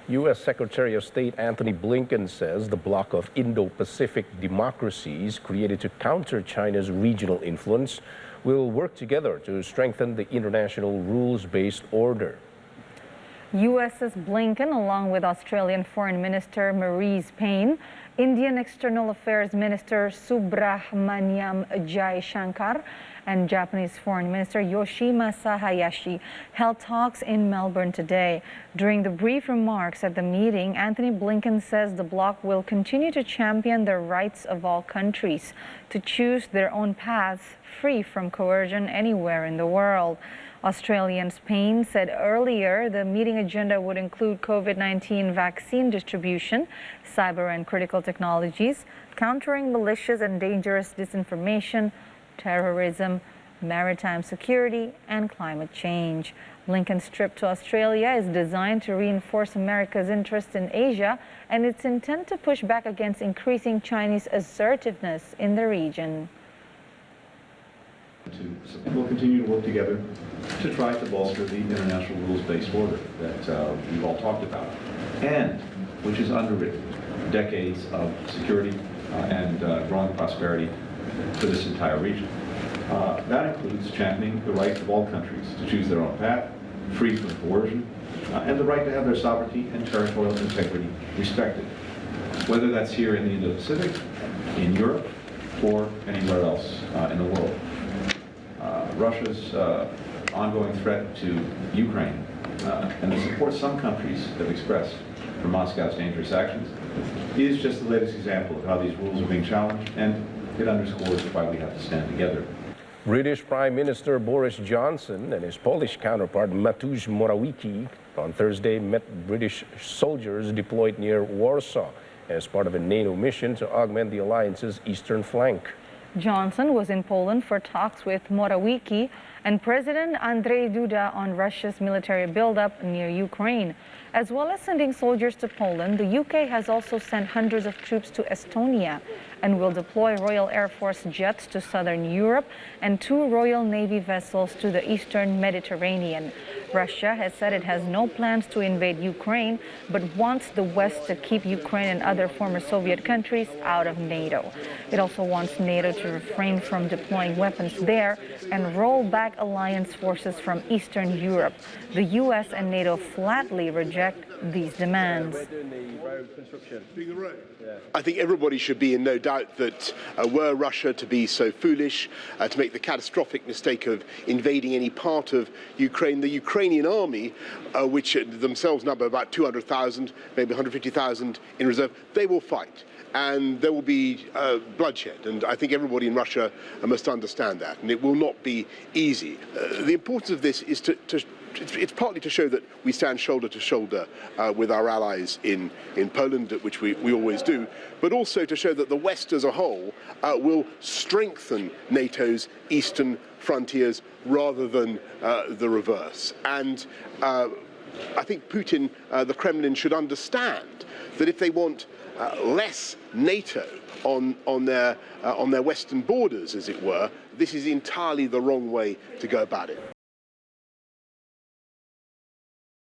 U.S. Secretary of State Antony Blinken says the bloc of Indo-Pacific democracies created to counter China's regional influence will work together to strengthen the international rules-based order. U.S.'s Blinken, along with Australian Foreign Minister Marise Payne, Indian External Affairs Minister Subrahmanyam Jaishankar, and Japanese Foreign Minister Yoshimasa Hayashi held talks in Melbourne today. During the brief remarks at the meeting, Antony Blinken says the bloc will continue to champion the rights of all countries to choose their own paths free from coercion anywhere in the world. Australian Payne said earlier the meeting agenda would include COVID-19 vaccine distribution, cyber and critical technologies, countering malicious and dangerous disinformation, terrorism, maritime security, and climate change. Blinken's trip to Australia is designed to reinforce America's interest in Asia and its intent to push back against increasing Chinese assertiveness in the region. We'll continue to work together to try to bolster the international rules-based order that we've all talked about, and which is underwritten decades of security and growing prosperity for this entire region. That includes championing the right of all countries to choose their own path, free from coercion, and the right to have their sovereignty and territorial integrity respected, whether that's here in the Indo-Pacific, in Europe, or anywhere else in the world. Russia's ongoing threat to Ukraine and the support some countries have expressed for Moscow's dangerous actions is just the latest example of how these rules are being challenged, and it underscores why we have to stand together. British Prime Minister Boris Johnson and his Polish counterpart Mateusz Morawiecki on Thursday met British soldiers deployed near Warsaw as part of a NATO mission to augment the alliance's eastern flank. Johnson was in Poland for talks with Morawiecki and President Andrzej Duda on Russia's military buildup near Ukraine. As well as sending soldiers to Poland, the UK has also sent hundreds of troops to Estonia and will deploy Royal Air Force jets to southern Europe and 2 Royal Navy vessels to the eastern Mediterranean. Russia has said it has no plans to invade Ukraine, but wants the West to keep Ukraine and other former Soviet countries out of NATO. It also wants NATO to refrain from deploying weapons there and roll back alliance forces from Eastern Europe. The U.S. and NATO flatly reject these demands. I think everybody should be in no doubt that were Russia to be so foolish to make the catastrophic mistake of invading any part of Ukraine, the Ukrainian army, which themselves number about 200,000, maybe 150,000 in reserve, they will fight. And there will be bloodshed, and I think everybody in Russia must understand that, and it will not be easy. The importance of this is it's partly to show that we stand shoulder to shoulder with our allies in Poland, which we always do, but also to show that the West as a whole will strengthen NATO's eastern frontiers rather than the reverse. And I think Putin, the Kremlin, should understand that if they want less NATO on their western borders, as it were, this is entirely the wrong way to go about it.